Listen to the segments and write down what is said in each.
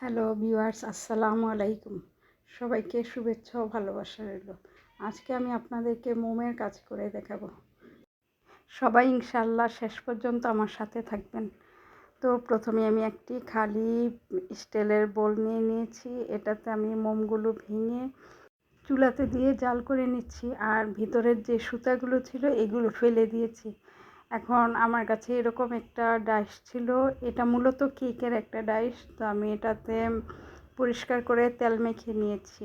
Hello viewers, আসসালামু আলাইকুম। সবাইকে শুভেচ্ছা ও ভালোবাসা রইল। আজকে আমি আপনাদেরকে মোমের কাজ করে দেখাবো। সবাই ইনশাআল্লাহ শেষ পর্যন্ত আমার সাথে থাকবেন। তো প্রথমে আমি একটি খালি স্টিলের বোল নিয়ে নিয়েছি। এটাতে আমি মোমগুলো ভেঙে চুলাতে দিয়ে জাল করে নিচ্ছি, আর ভিতরের যে সুতাগুলো ছিল এগুলো ফেলে দিয়েছি। এখন আমার কাছে এরকম একটা ডাইস ছিল, এটা মূলত কেকের একটা ডাইস। তো আমি এটাতে পরিষ্কার করে তেল মেখে নিয়েছি।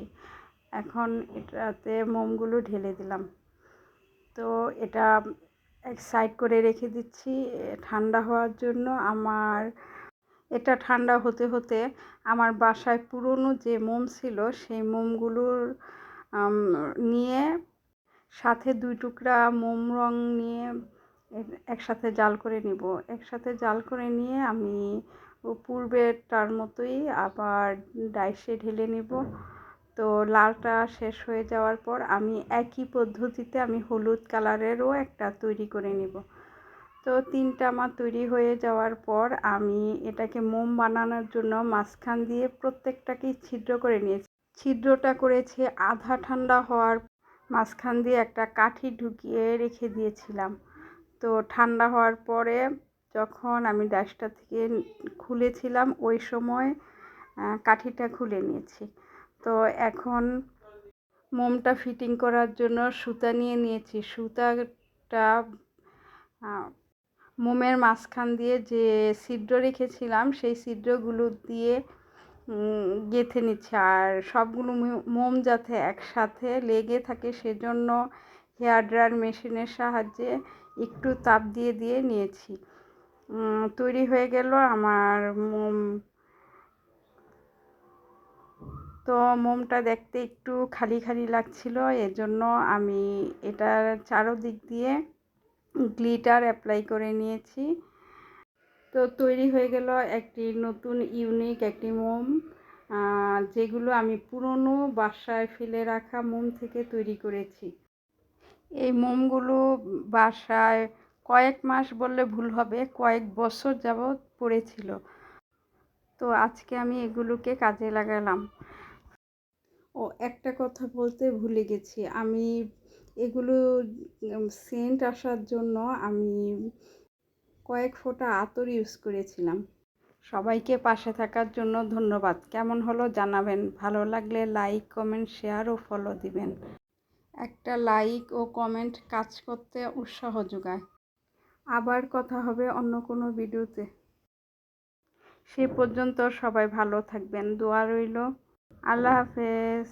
এখন এটাতে মোমগুলো ঢেলে দিলাম। তো এটা এক সাইড করে রেখে দিচ্ছি ঠান্ডা হওয়ার জন্য। এটা ঠান্ডা হতে হতে আমার বাসায় পুরনো যে মোম ছিল সেই মোমগুলোর নিয়ে সাথে 2 টুকরা মোম রং নিয়ে একসাথে জাল করে নিব। একসাথে জাল করে নিয়ে আমি পূর্বেরটার মতোই আবার ডাইসে ঢেলে নিব। তো লালটা শেষ হয়ে যাওয়ার পর আমি একই পদ্ধতিতে আমি হলুদ কালারেরও একটা তৈরি করে নিব। তো 3টা আমার তৈরি হয়ে যাওয়ার পর আমি এটাকে মোম বানানোর জন্য মাঝখান দিয়ে প্রত্যেকটাকেই ছিদ্র করে নিয়েছি। ছিদ্রটা করেছি আধা ঠান্ডা হওয়ার, মাঝখান দিয়ে একটা কাঠি ঢুকিয়ে রেখে দিয়েছিলাম। তো ঠান্ডা হওয়ার পরে যখন আমি ডাইসটা থেকে খুলেছিলাম ওই সময় কাঠিটা খুলে নিয়েছি। তো এখন মোমটা ফিটিং করার জন্য সুতা নিয়ে নিয়েছি। সুতাটা মোমের মাঝখান দিয়ে যে ছিদ্র রেখেছিলাম সেই ছিদ্রগুলো দিয়ে গেঁথে নিচ্ছি, আর সবগুলো মোম যাতে একসাথে লেগে থাকে সেজন্য হেয়ার ড্রায়ার মেশিনের সাহায্যে একটু তাপ দিয়ে দিয়ে নিয়েছি। তৈরি হয়ে গেল আমার মোম। তো মোমটা দেখতে একটু খালি খালি লাগছিল, এজন্য আমি এটার চারদিক দিয়ে গ্লিটার অ্যাপ্লাই করে নিয়েছি। তো তৈরি হয়ে গেল একটি নতুন ইউনিক একটি মোম, যেগুলো আমি পুরনো বাসায় ফেলে রাখা মোম থেকে তৈরি করেছি। এই মোমগুলো বাসায় কয়েক মাস বললে ভুল হবে, কয়েক বছর যাবৎ পড়েছিল। তো আজকে আমি এগুলোকে কাজে লাগালাম। ও একটা কথা বলতে ভুলে গেছি, আমি এগুলো সেন্ট আসার জন্য আমি কয়েক ফোঁটা আতর ইউজ করেছিলাম। সবাইকে পাশে থাকার জন্য ধন্যবাদ। কেমন হলো জানাবেন। ভালো লাগলে লাইক, কমেন্ট, শেয়ার ও ফলো দিবেন। একটা লাইক ও কমেন্ট কাজ করতে উৎসাহ যোগায়। আবার কথা হবে অন্য কোনো ভিডিওতে। সে পর্যন্ত সবাই ভালো থাকবেন, দোয়া রইল। আল্লাহ হাফেজ।